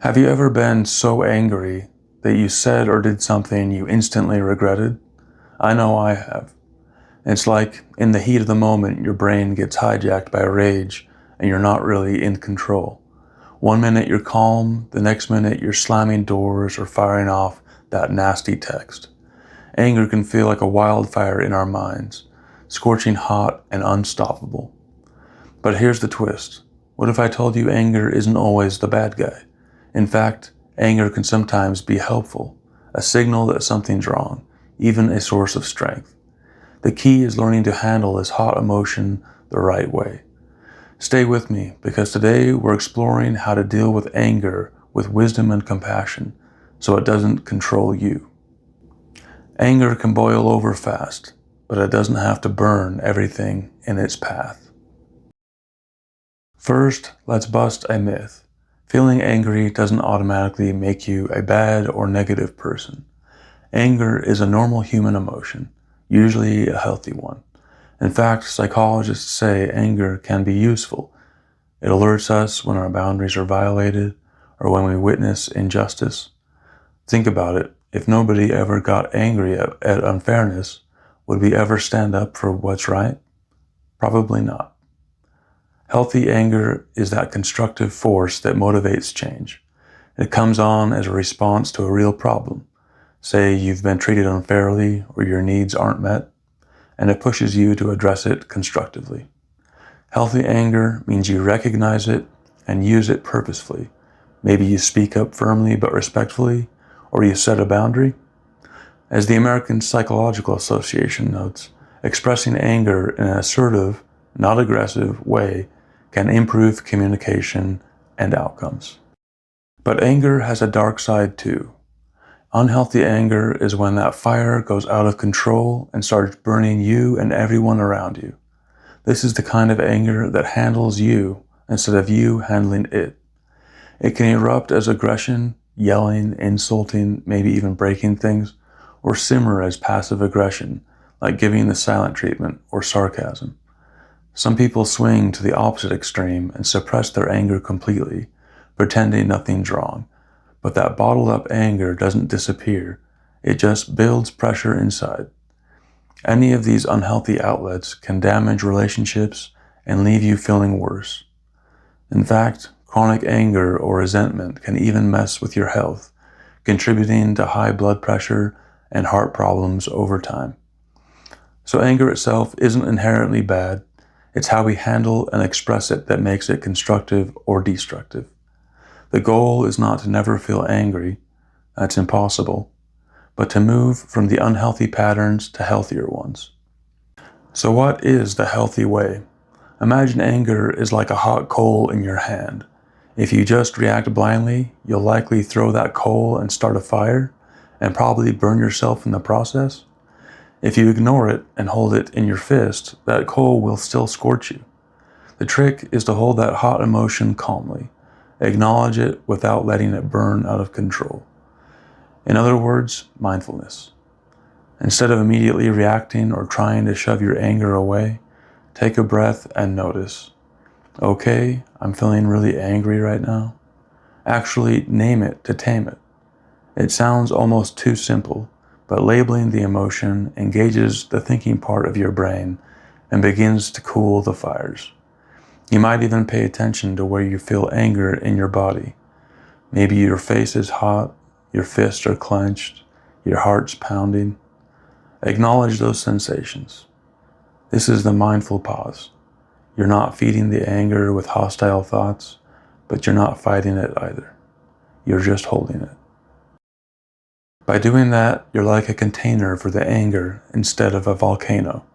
Have you ever been so angry that you said or did something you instantly regretted? I know I have. It's like in the heat of the moment, your brain gets hijacked by rage and you're not really in control. One minute you're calm, the next minute you're slamming doors or firing off that nasty text. Anger can feel like a wildfire in our minds, scorching hot and unstoppable. But here's the twist. What if I told you anger isn't always the bad guy? In fact, anger can sometimes be helpful, a signal that something's wrong, even a source of strength. The key is learning to handle this hot emotion the right way. Stay with me, because today we're exploring how to deal with anger with wisdom and compassion so it doesn't control you. Anger can boil over fast, but it doesn't have to burn everything in its path. First, let's bust a myth. Feeling angry doesn't automatically make you a bad or negative person. Anger is a normal human emotion, usually a healthy one. In fact, psychologists say anger can be useful. It alerts us when our boundaries are violated or when we witness injustice. Think about it. If nobody ever got angry at unfairness, would we ever stand up for what's right? Probably not. Healthy anger is that constructive force that motivates change. It comes on as a response to a real problem. Say you've been treated unfairly or your needs aren't met, and it pushes you to address it constructively. Healthy anger means you recognize it and use it purposefully. Maybe you speak up firmly but respectfully, or you set a boundary. As the American Psychological Association notes, expressing anger in an assertive, not aggressive way can improve communication and outcomes. But anger has a dark side too. Unhealthy anger is when that fire goes out of control and starts burning you and everyone around you. This is the kind of anger that handles you instead of you handling it. It can erupt as aggression, yelling, insulting, maybe even breaking things, or simmer as passive aggression, like giving the silent treatment or sarcasm. Some people swing to the opposite extreme and suppress their anger completely, pretending nothing's wrong. But that bottled up anger doesn't disappear. It just builds pressure inside. Any of these unhealthy outlets can damage relationships and leave you feeling worse. In fact, chronic anger or resentment can even mess with your health, contributing to high blood pressure and heart problems over time. So anger itself isn't inherently bad. It's how we handle and express it that makes it constructive or destructive. The goal is not to never feel angry, that's impossible, but to move from the unhealthy patterns to healthier ones. So what is the healthy way? Imagine anger is like a hot coal in your hand. If you just react blindly, you'll likely throw that coal and start a fire, and probably burn yourself in the process. If you ignore it and hold it in your fist, that coal will still scorch you. The trick is to hold that hot emotion calmly. Acknowledge it without letting it burn out of control. In other words, mindfulness. Instead of immediately reacting or trying to shove your anger away, take a breath and notice. Okay, I'm feeling really angry right now. Actually, name it to tame it. It sounds almost too simple, but labeling the emotion engages the thinking part of your brain and begins to cool the fires. You might even pay attention to where you feel anger in your body. Maybe your face is hot, your fists are clenched, your heart's pounding. Acknowledge those sensations. This is the mindful pause. You're not feeding the anger with hostile thoughts, but you're not fighting it either. You're just holding it. By doing that, you're like a container for the anger instead of a volcano.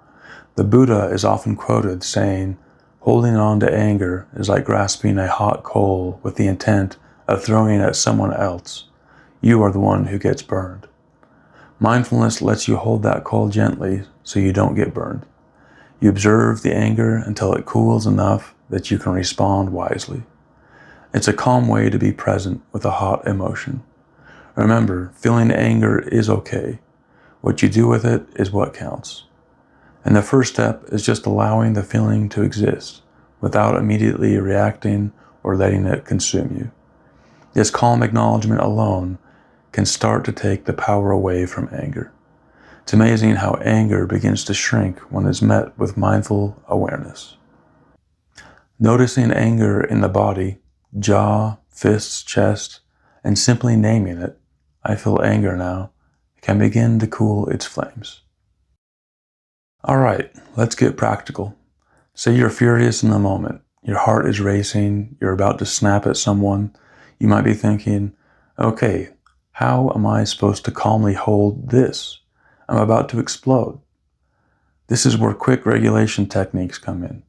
The Buddha is often quoted saying, "Holding on to anger is like grasping a hot coal with the intent of throwing it at someone else. You are the one who gets burned." Mindfulness lets you hold that coal gently so you don't get burned. You observe the anger until it cools enough that you can respond wisely. It's a calm way to be present with a hot emotion. Remember, feeling anger is okay. What you do with it is what counts. And the first step is just allowing the feeling to exist without immediately reacting or letting it consume you. This calm acknowledgement alone can start to take the power away from anger. It's amazing how anger begins to shrink when it's met with mindful awareness. Noticing anger in the body, jaw, fists, chest, and simply naming it, I feel anger now, can begin to cool its flames. Alright, let's get practical. Say you're furious in the moment. Your heart is racing, you're about to snap at someone. You might be thinking, okay, how am I supposed to calmly hold this? I'm about to explode. This is where quick regulation techniques come in.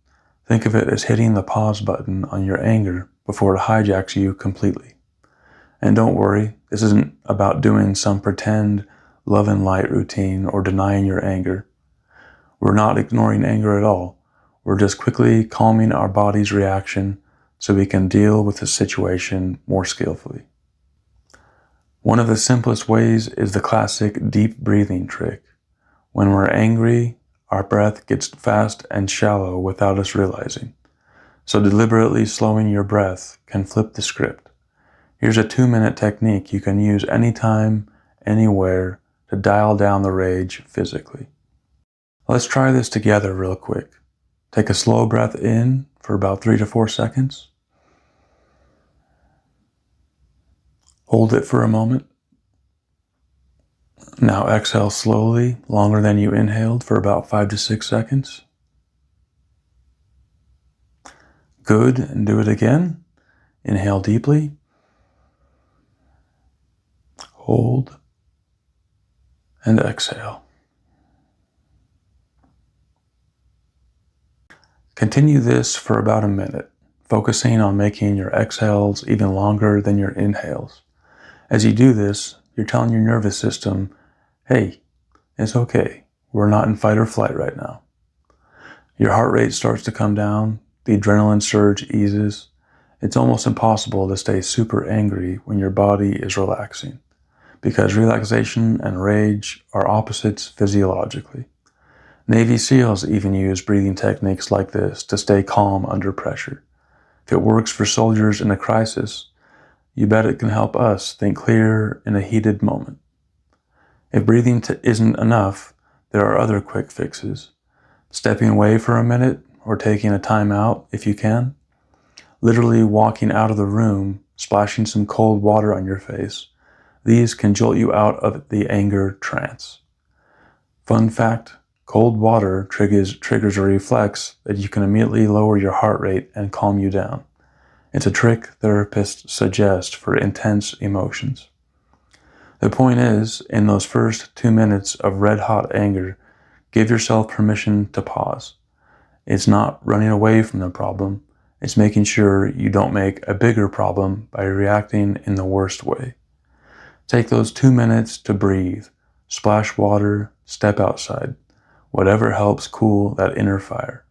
Think of it as hitting the pause button on your anger before it hijacks you completely. And don't worry, this isn't about doing some pretend love and light routine or denying your anger. We're not ignoring anger at all. We're just quickly calming our body's reaction so we can deal with the situation more skillfully. One of the simplest ways is the classic deep breathing trick. When we're angry, our breath gets fast and shallow without us realizing. So deliberately slowing your breath can flip the script. Here's a 2-minute technique you can use anytime, anywhere to dial down the rage physically. Let's try this together real quick. Take a slow breath in for about 3 to 4 seconds. Hold it for a moment. Now exhale slowly, longer than you inhaled, for about 5 to 6 seconds. Good, and do it again. Inhale deeply. Hold. And exhale. Continue this for about a minute, focusing on making your exhales even longer than your inhales. As you do this, you're telling your nervous system, hey, it's okay. We're not in fight or flight right now. Your heart rate starts to come down. The adrenaline surge eases. It's almost impossible to stay super angry when your body is relaxing, because relaxation and rage are opposites physiologically. Navy SEALs even use breathing techniques like this to stay calm under pressure. If it works for soldiers in a crisis, you bet it can help us think clear in a heated moment. If breathing isn't enough, there are other quick fixes. Stepping away for a minute or taking a time out if you can. Literally walking out of the room, splashing some cold water on your face. These can jolt you out of the anger trance. Fun fact, cold water triggers a reflex that you can immediately lower your heart rate and calm you down. It's a trick therapists suggest for intense emotions. The point is, in those first 2 minutes of red-hot anger, give yourself permission to pause. It's not running away from the problem. It's making sure you don't make a bigger problem by reacting in the worst way. Take those 2 minutes to breathe, splash water, step outside, whatever helps cool that inner fire.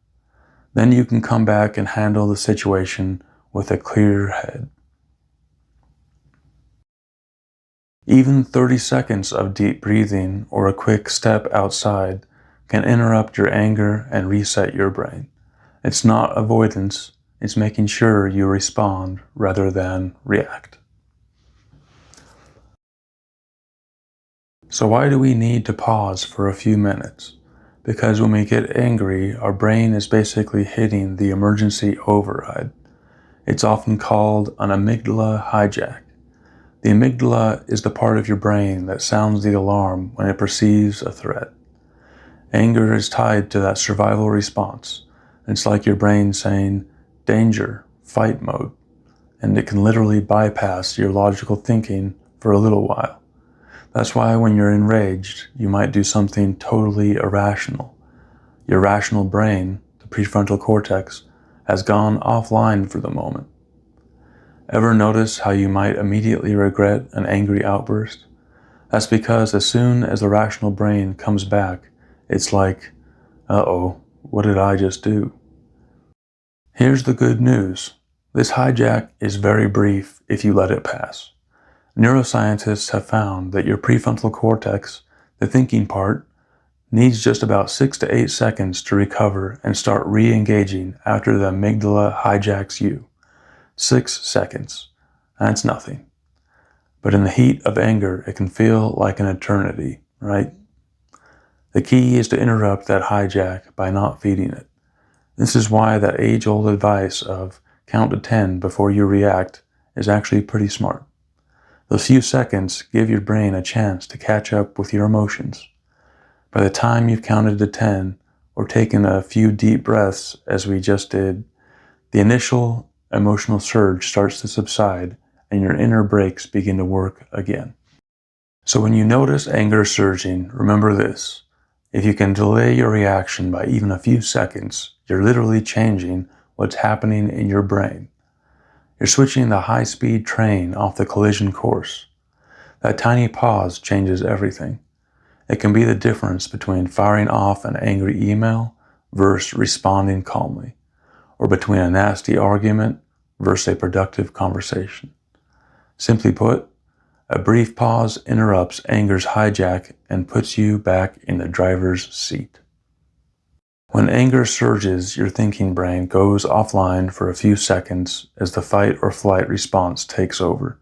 Then you can come back and handle the situation with a clear head. Even 30 seconds of deep breathing or a quick step outside can interrupt your anger and reset your brain. It's not avoidance, it's making sure you respond rather than react. So why do we need to pause for a few minutes? Because when we get angry, our brain is basically hitting the emergency override. It's often called an amygdala hijack. The amygdala is the part of your brain that sounds the alarm when it perceives a threat. Anger is tied to that survival response. It's like your brain saying, danger, fight mode, and it can literally bypass your logical thinking for a little while. That's why when you're enraged, you might do something totally irrational. Your rational brain, the prefrontal cortex, has gone offline for the moment. Ever notice how you might immediately regret an angry outburst? That's because as soon as the rational brain comes back, it's like, uh-oh, what did I just do? Here's the good news. This hijack is very brief if you let it pass. Neuroscientists have found that your prefrontal cortex, the thinking part, needs just about 6 to 8 seconds to recover and start re-engaging after the amygdala hijacks you. 6 seconds. That's nothing. But in the heat of anger, it can feel like an eternity, right? The key is to interrupt that hijack by not feeding it. This is why that age-old advice of count to 10 before you react is actually pretty smart. Those few seconds give your brain a chance to catch up with your emotions. By the time you've counted to 10 or taken a few deep breaths as we just did, the initial emotional surge starts to subside and your inner brakes begin to work again. So when you notice anger surging, remember this. If you can delay your reaction by even a few seconds, you're literally changing what's happening in your brain. You're switching the high-speed train off the collision course. That tiny pause changes everything. It can be the difference between firing off an angry email versus responding calmly, or between a nasty argument versus a productive conversation. Simply put, a brief pause interrupts anger's hijack and puts you back in the driver's seat. When anger surges, your thinking brain goes offline for a few seconds as the fight or flight response takes over.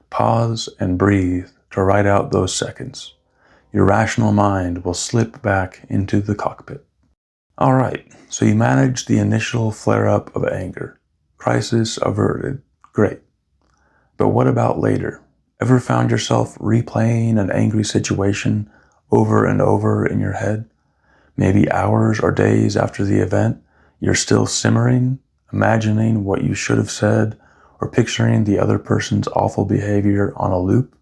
Pause and breathe to ride out those seconds. Your rational mind will slip back into the cockpit. All right, so you managed the initial flare-up of anger. Crisis averted. Great. But what about later? Ever found yourself replaying an angry situation over and over in your head? Maybe hours or days after the event, you're still simmering, imagining what you should have said, or picturing the other person's awful behavior on a loop?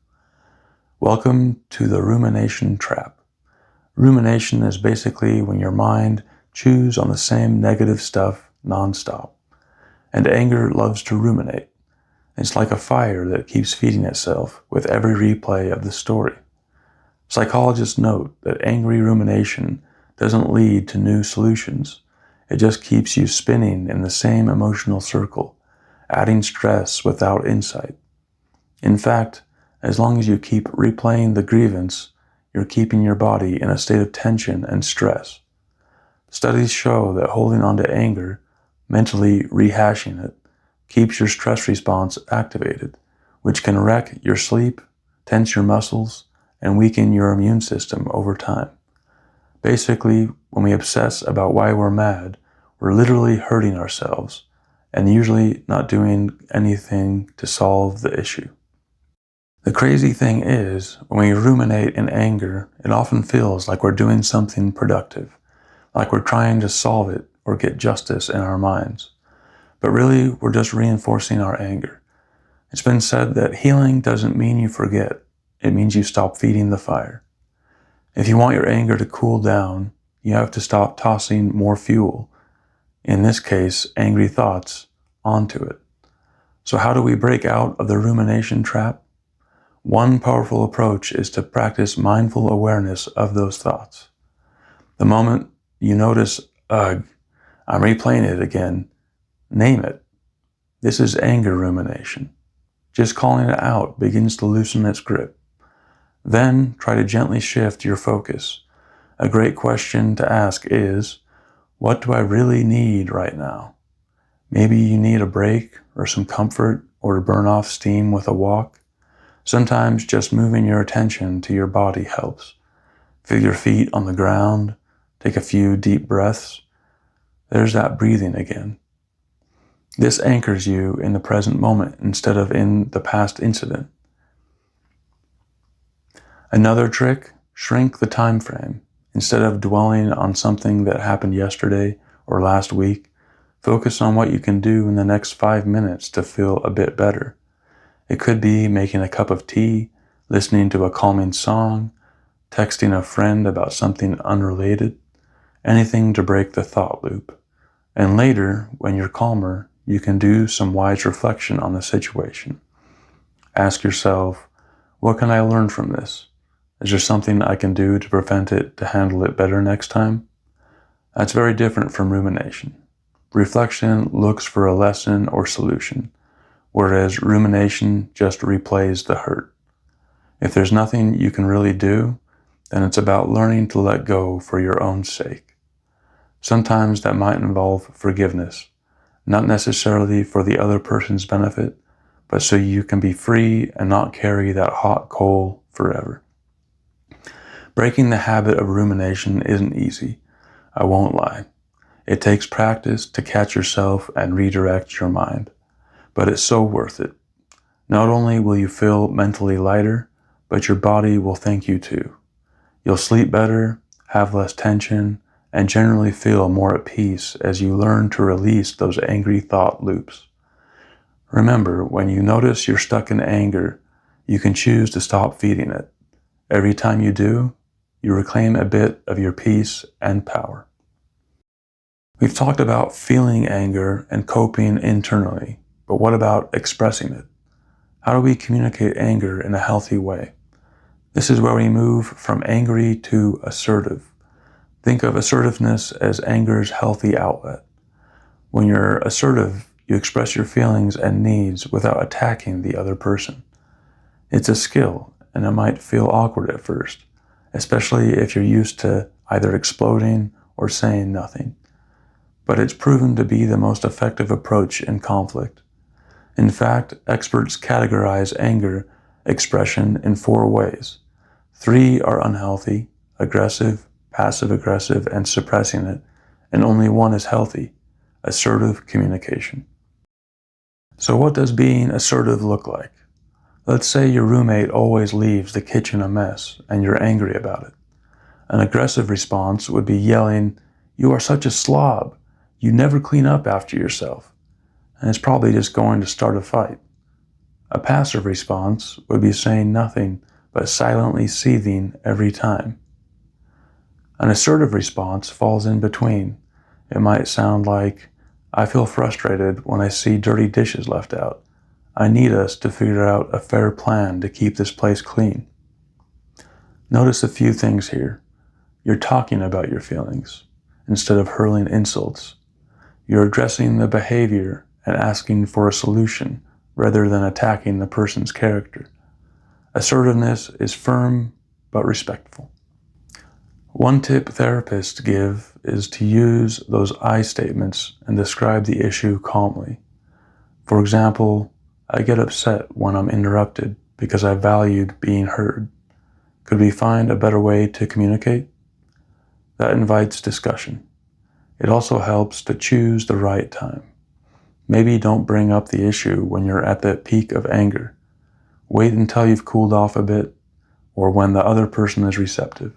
Welcome to the rumination trap. Rumination is basically when your mind chews on the same negative stuff nonstop. And anger loves to ruminate. It's like a fire that keeps feeding itself with every replay of the story. Psychologists note that angry rumination doesn't lead to new solutions. It just keeps you spinning in the same emotional circle, adding stress without insight. In fact, as long as you keep replaying the grievance, you're keeping your body in a state of tension and stress. Studies show that holding on to anger, mentally rehashing it, keeps your stress response activated, which can wreck your sleep, tense your muscles, and weaken your immune system over time. Basically, when we obsess about why we're mad, we're literally hurting ourselves, and usually not doing anything to solve the issue. The crazy thing is, when we ruminate in anger, it often feels like we're doing something productive, like we're trying to solve it or get justice in our minds. But really, we're just reinforcing our anger. It's been said that healing doesn't mean you forget. It means you stop feeding the fire. If you want your anger to cool down, you have to stop tossing more fuel, in this case, angry thoughts, onto it. So how do we break out of the rumination trap? One powerful approach is to practice mindful awareness of those thoughts. The moment you notice, ugh, I'm replaying it again, name it. This is anger rumination. Just calling it out begins to loosen its grip. Then try to gently shift your focus. A great question to ask is, what do I really need right now? Maybe you need a break or some comfort or to burn off steam with a walk. Sometimes just moving your attention to your body helps. Feel your feet on the ground. Take a few deep breaths. There's that breathing again. This anchors you in the present moment instead of in the past incident. Another trick, shrink the time frame. Instead of dwelling on something that happened yesterday or last week, focus on what you can do in the next 5 minutes to feel a bit better. It could be making a cup of tea, listening to a calming song, texting a friend about something unrelated, anything to break the thought loop. And later, when you're calmer, you can do some wise reflection on the situation. Ask yourself, what can I learn from this? Is there something I can do to prevent it to handle it better next time? That's very different from rumination. Reflection looks for a lesson or solution, whereas rumination just replays the hurt. If there's nothing you can really do, then it's about learning to let go for your own sake. Sometimes that might involve forgiveness, not necessarily for the other person's benefit, but so you can be free and not carry that hot coal forever. Breaking the habit of rumination isn't easy, I won't lie. It takes practice to catch yourself and redirect your mind, but it's so worth it. Not only will you feel mentally lighter, but your body will thank you too. You'll sleep better, have less tension, and generally feel more at peace as you learn to release those angry thought loops. Remember, when you notice you're stuck in anger, you can choose to stop feeding it. Every time you do, you reclaim a bit of your peace and power. We've talked about feeling anger and coping internally, but what about expressing it? How do we communicate anger in a healthy way? This is where we move from angry to assertive. Think of assertiveness as anger's healthy outlet. When you're assertive, you express your feelings and needs without attacking the other person. It's a skill, and it might feel awkward at first, especially if you're used to either exploding or saying nothing. But it's proven to be the most effective approach in conflict. In fact, experts categorize anger expression in 4 ways. 3 are unhealthy: aggressive, passive-aggressive, and suppressing it, and only 1 is healthy: assertive communication. So what does being assertive look like? Let's say your roommate always leaves the kitchen a mess and you're angry about it. An aggressive response would be yelling, "You are such a slob. You never clean up after yourself." And it's probably just going to start a fight. A passive response would be saying nothing but silently seething every time. An assertive response falls in between. It might sound like, "I feel frustrated when I see dirty dishes left out. I need us to figure out a fair plan to keep this place clean." Notice a few things here. You're talking about your feelings instead of hurling insults. You're addressing the behavior and asking for a solution rather than attacking the person's character. Assertiveness is firm but respectful. One tip therapists give is to use those I statements and describe the issue calmly. For example, "I get upset when I'm interrupted because I valued being heard. Could we find a better way to communicate?" That invites discussion. It also helps to choose the right time. Maybe don't bring up the issue when you're at the peak of anger. Wait until you've cooled off a bit, or when the other person is receptive.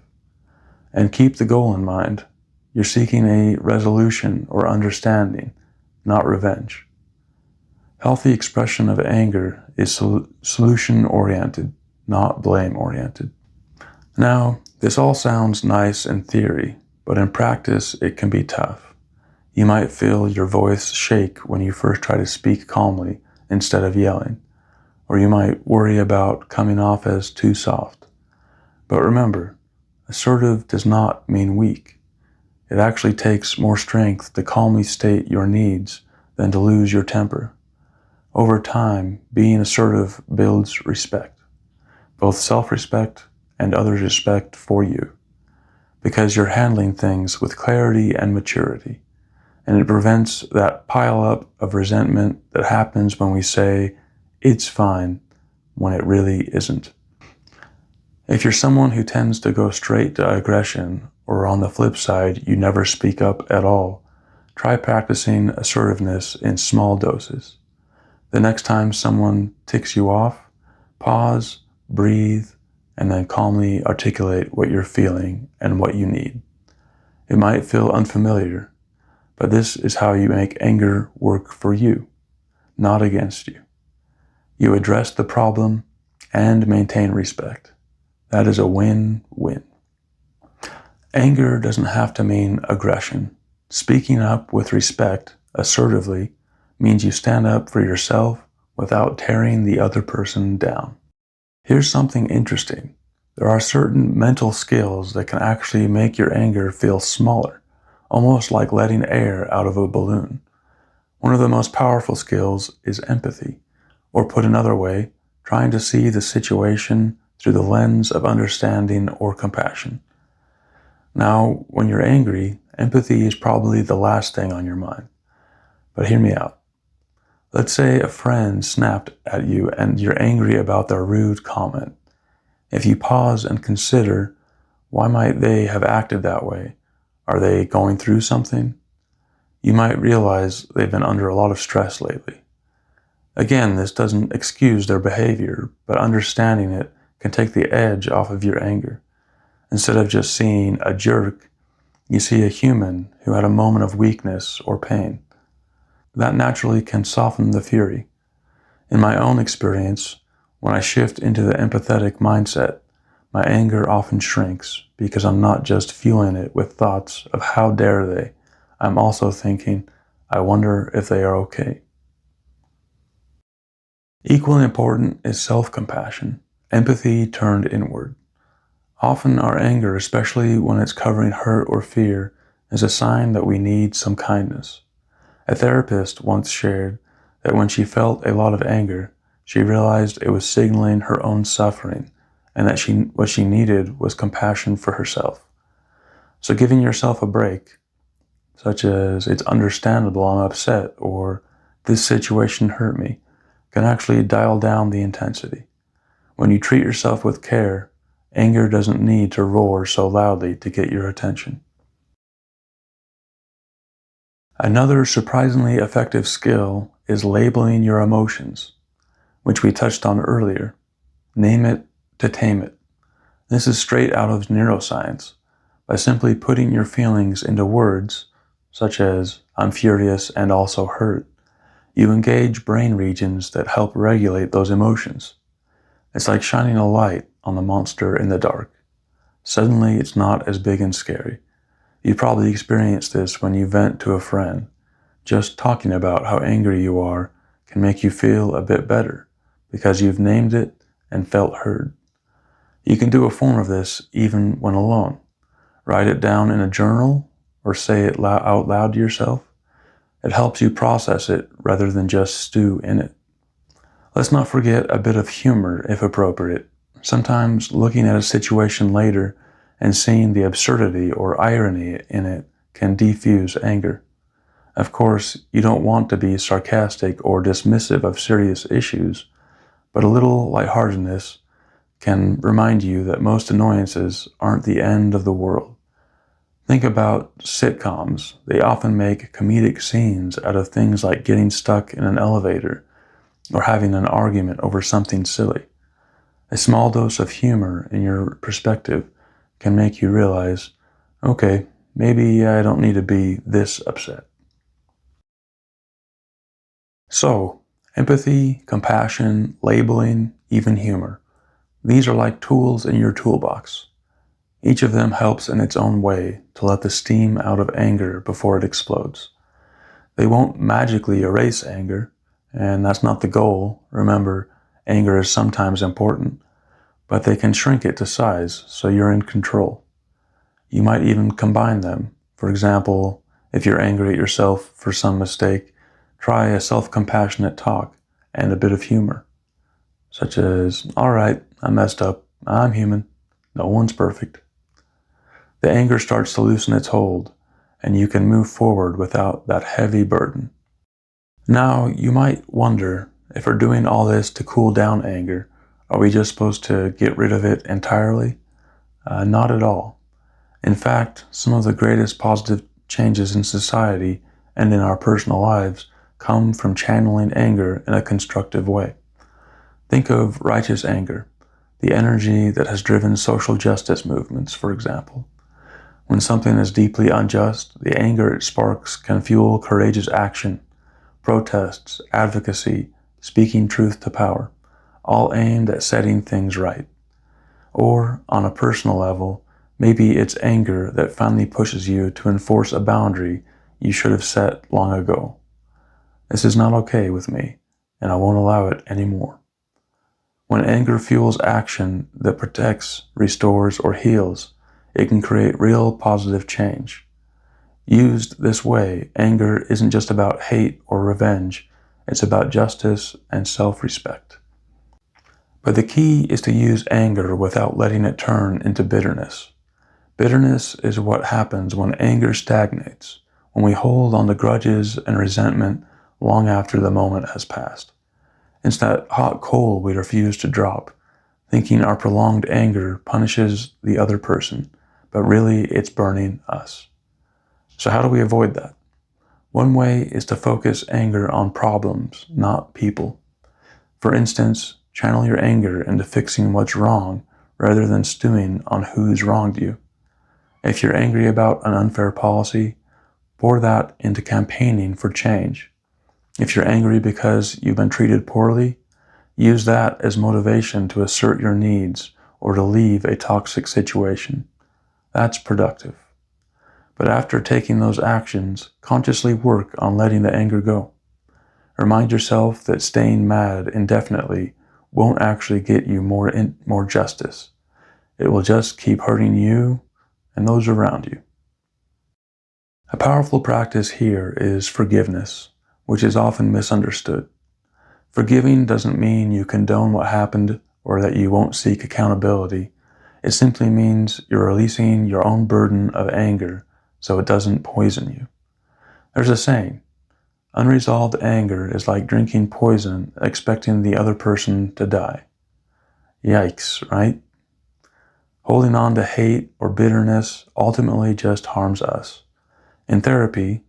And keep the goal in mind. You're seeking a resolution or understanding, not revenge. Healthy expression of anger is solution-oriented, not blame-oriented. Now, this all sounds nice in theory, but in practice it can be tough. You might feel your voice shake when you first try to speak calmly instead of yelling, or you might worry about coming off as too soft. But remember, assertive does not mean weak. It actually takes more strength to calmly state your needs than to lose your temper. Over time, being assertive builds respect, both self-respect and others' respect for you, because you're handling things with clarity and maturity, and it prevents that pile-up of resentment that happens when we say, "It's fine," when it really isn't. If you're someone who tends to go straight to aggression, or on the flip side, you never speak up at all, try practicing assertiveness in small doses. The next time someone ticks you off, pause, breathe, and then calmly articulate what you're feeling and what you need. It might feel unfamiliar, but this is how you make anger work for you, not against you. You address the problem and maintain respect. That is a win-win. Anger doesn't have to mean aggression. Speaking up with respect, assertively, means you stand up for yourself without tearing the other person down. Here's something interesting. There are certain mental skills that can actually make your anger feel smaller, almost like letting air out of a balloon. One of the most powerful skills is empathy, or put another way, trying to see the situation through the lens of understanding or compassion. Now, when you're angry, empathy is probably the last thing on your mind. But hear me out. Let's say a friend snapped at you and you're angry about their rude comment. If you pause and consider, why might they have acted that way? Are they going through something? You might realize they've been under a lot of stress lately. Again, this doesn't excuse their behavior, but understanding it can take the edge off of your anger. Instead of just seeing a jerk, you see a human who had a moment of weakness or pain. That naturally can soften the fury. In my own experience, when I shift into the empathetic mindset, my anger often shrinks because I'm not just fueling it with thoughts of how dare they. I'm also thinking, I wonder if they are okay. Equally important is self-compassion, empathy turned inward. Often our anger, especially when it's covering hurt or fear, is a sign that we need some kindness. A therapist once shared that when she felt a lot of anger, she realized it was signaling her own suffering and that what she needed was compassion for herself. So giving yourself a break, such as it's understandable I'm upset or this situation hurt me, can actually dial down the intensity. When you treat yourself with care, anger doesn't need to roar so loudly to get your attention. Another surprisingly effective skill is labeling your emotions, which we touched on earlier. Name it to tame it. This is straight out of neuroscience. By simply putting your feelings into words, such as, I'm furious and also hurt, you engage brain regions that help regulate those emotions. It's like shining a light on the monster in the dark. Suddenly, it's not as big and scary. You probably experienced this when you vent to a friend. Just talking about how angry you are can make you feel a bit better because you've named it and felt heard. You can do a form of this even when alone. Write it down in a journal or say it out loud to yourself. It helps you process it rather than just stew in it. Let's not forget a bit of humor if appropriate. Sometimes looking at a situation later and seeing the absurdity or irony in it can defuse anger. Of course, you don't want to be sarcastic or dismissive of serious issues, but a little lightheartedness can remind you that most annoyances aren't the end of the world. Think about sitcoms. They often make comedic scenes out of things like getting stuck in an elevator or having an argument over something silly. A small dose of humor in your perspective can make you realize, okay, maybe I don't need to be this upset. So, empathy, compassion, labeling, even humor. These are like tools in your toolbox. Each of them helps in its own way to let the steam out of anger before it explodes. They won't magically erase anger, and that's not the goal. Remember, anger is sometimes important, but they can shrink it to size so you're in control. You might even combine them. For example, if you're angry at yourself for some mistake, try a self-compassionate talk and a bit of humor, such as, all right, I messed up, I'm human, no one's perfect. The anger starts to loosen its hold, and you can move forward without that heavy burden. Now, you might wonder, if we're doing all this to cool down anger, are we just supposed to get rid of it entirely? Not at all. In fact, some of the greatest positive changes in society and in our personal lives come from channeling anger in a constructive way. Think of righteous anger, the energy that has driven social justice movements, for example. When something is deeply unjust, the anger it sparks can fuel courageous action, protests, advocacy, speaking truth to power, all aimed at setting things right. Or, on a personal level, maybe it's anger that finally pushes you to enforce a boundary you should have set long ago. This is not okay with me, and I won't allow it anymore. When anger fuels action that protects, restores, or heals, it can create real positive change. Used this way, anger isn't just about hate or revenge, it's about justice and self-respect. But the key is to use anger without letting it turn into bitterness. Bitterness is what happens when anger stagnates, when we hold on to grudges and resentment long after the moment has passed. It's that hot coal we refuse to drop, thinking our prolonged anger punishes the other person, but really it's burning us. So how do we avoid that? One way is to focus anger on problems, not people. For instance, channel your anger into fixing what's wrong rather than stewing on who's wronged you. If you're angry about an unfair policy, pour that into campaigning for change. If you're angry because you've been treated poorly, use that as motivation to assert your needs or to leave a toxic situation. That's productive. But after taking those actions, consciously work on letting the anger go. Remind yourself that staying mad indefinitely won't actually get you more justice. It will just keep hurting you and those around you. A powerful practice here is forgiveness, which is often misunderstood. Forgiving doesn't mean you condone what happened or that you won't seek accountability. It simply means you're releasing your own burden of anger so it doesn't poison you. There's a saying, unresolved anger is like drinking poison expecting the other person to die. Yikes, right? Holding on to hate or bitterness ultimately just harms us. In therapy,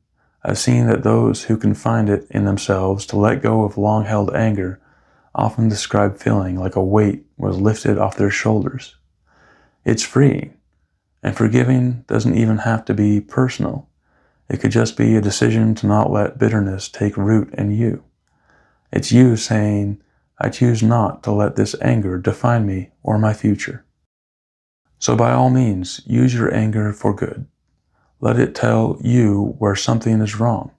I've seen that those who can find it in themselves to let go of long-held anger often describe feeling like a weight was lifted off their shoulders. It's freeing, and forgiving doesn't even have to be personal. It could just be a decision to not let bitterness take root in you. It's you saying, I choose not to let this anger define me or my future. So by all means, use your anger for good. Let it tell you where something is wrong.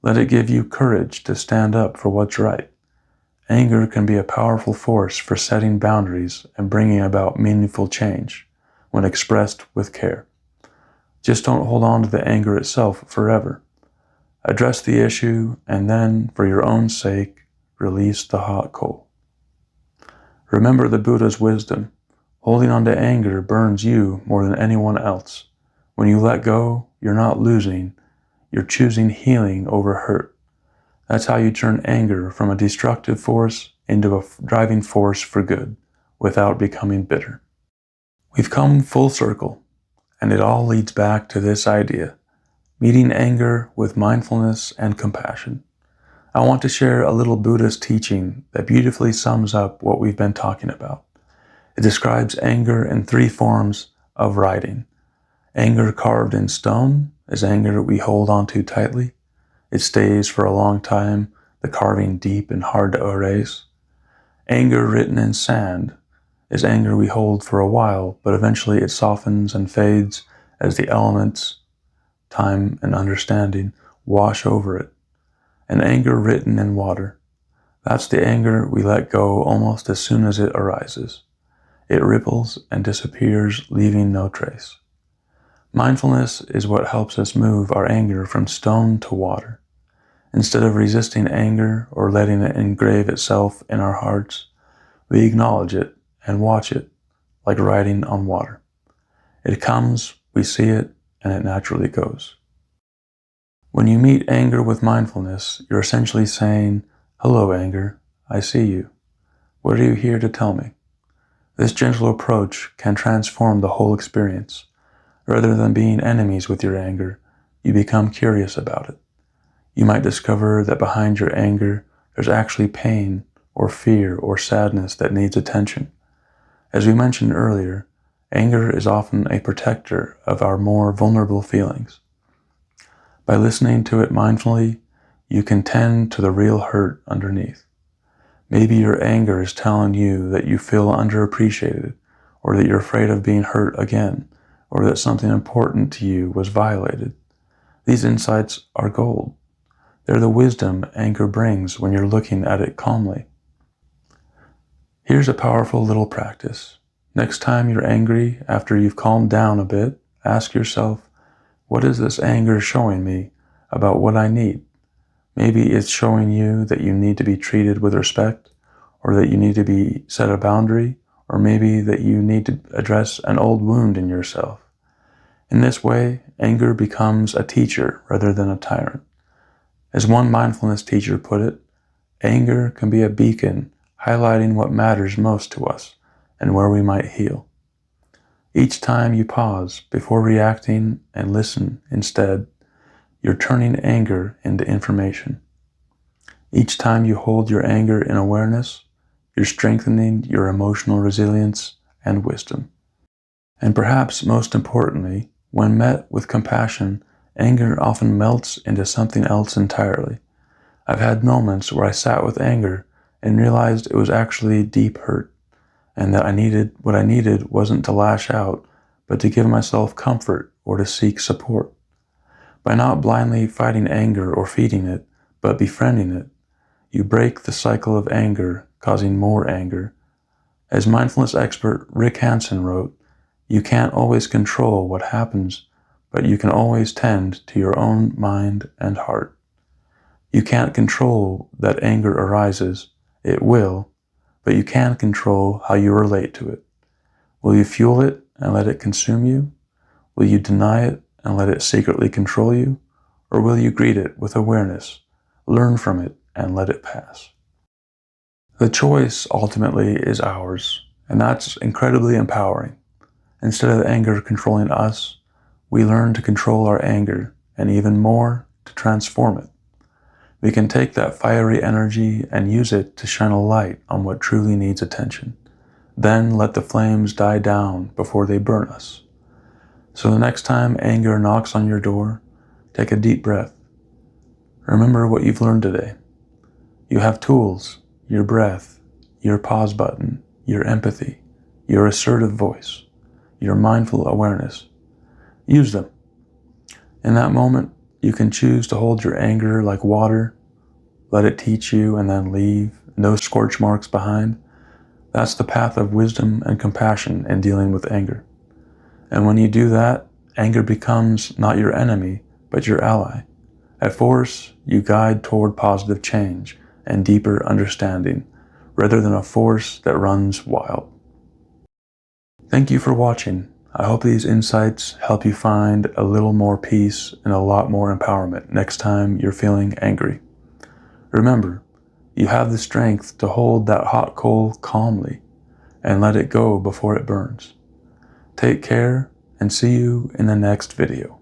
Let it give you courage to stand up for what's right. Anger can be a powerful force for setting boundaries and bringing about meaningful change when expressed with care. Just don't hold on to the anger itself forever. Address the issue and then, for your own sake, release the hot coal. Remember the Buddha's wisdom. Holding on to anger burns you more than anyone else. When you let go, you're not losing. You're choosing healing over hurt. That's how you turn anger from a destructive force into a driving force for good, without becoming bitter. We've come full circle, and it all leads back to this idea, meeting anger with mindfulness and compassion. I want to share a little Buddhist teaching that beautifully sums up what we've been talking about. It describes anger in 3 forms of writing. Anger carved in stone is anger we hold on to tightly. It stays for a long time, the carving deep and hard to erase. Anger written in sand is anger we hold for a while, but eventually it softens and fades as the elements, time and understanding, wash over it. And anger written in water, that's the anger we let go almost as soon as it arises. It ripples and disappears, leaving no trace. Mindfulness is what helps us move our anger from stone to water. Instead of resisting anger or letting it engrave itself in our hearts, we acknowledge it and watch it like writing on water. It comes, we see it, and it naturally goes. When you meet anger with mindfulness, you're essentially saying, hello, anger, I see you. What are you here to tell me? This gentle approach can transform the whole experience. Rather than being enemies with your anger, you become curious about it. You might discover that behind your anger, there's actually pain or fear or sadness that needs attention. As we mentioned earlier, anger is often a protector of our more vulnerable feelings. By listening to it mindfully, you can tend to the real hurt underneath. Maybe your anger is telling you that you feel underappreciated, or that you're afraid of being hurt again, or that something important to you was violated. These insights are gold. They're the wisdom anger brings when you're looking at it calmly. Here's a powerful little practice. Next time you're angry, after you've calmed down a bit, ask yourself, what is this anger showing me about what I need? Maybe it's showing you that you need to be treated with respect, or that you need to be set a boundary, or maybe that you need to address an old wound in yourself. In this way, anger becomes a teacher rather than a tyrant. As one mindfulness teacher put it, anger can be a beacon highlighting what matters most to us and where we might heal. Each time you pause before reacting and listen instead, you're turning anger into information. Each time you hold your anger in awareness, you're strengthening your emotional resilience and wisdom. And perhaps most importantly, when met with compassion, anger often melts into something else entirely. I've had moments where I sat with anger and realized it was actually deep hurt, and that what I needed wasn't to lash out, but to give myself comfort or to seek support. By not blindly fighting anger or feeding it, but befriending it, you break the cycle of anger causing more anger. As mindfulness expert Rick Hansen wrote, "You can't always control what happens, but you can always tend to your own mind and heart." You can't control that anger arises. It will, but you can control how you relate to it. Will you fuel it and let it consume you? Will you deny it and let it secretly control you? Or will you greet it with awareness, learn from it, and let it pass? The choice ultimately is ours, and that's incredibly empowering. Instead of anger controlling us, we learn to control our anger, and even more, to transform it. We can take that fiery energy and use it to shine a light on what truly needs attention. Then let the flames die down before they burn us. So the next time anger knocks on your door, take a deep breath. Remember what you've learned today. You have tools, your breath, your pause button, your empathy, your assertive voice, your mindful awareness. Use them. In that moment, you can choose to hold your anger like water, let it teach you and then leave, no scorch marks behind. That's the path of wisdom and compassion in dealing with anger. And when you do that, anger becomes not your enemy, but your ally, a force you guide toward positive change and deeper understanding, rather than a force that runs wild. Thank you for watching. I hope these insights help you find a little more peace and a lot more empowerment next time you're feeling angry. Remember, you have the strength to hold that hot coal calmly and let it go before it burns. Take care and see you in the next video.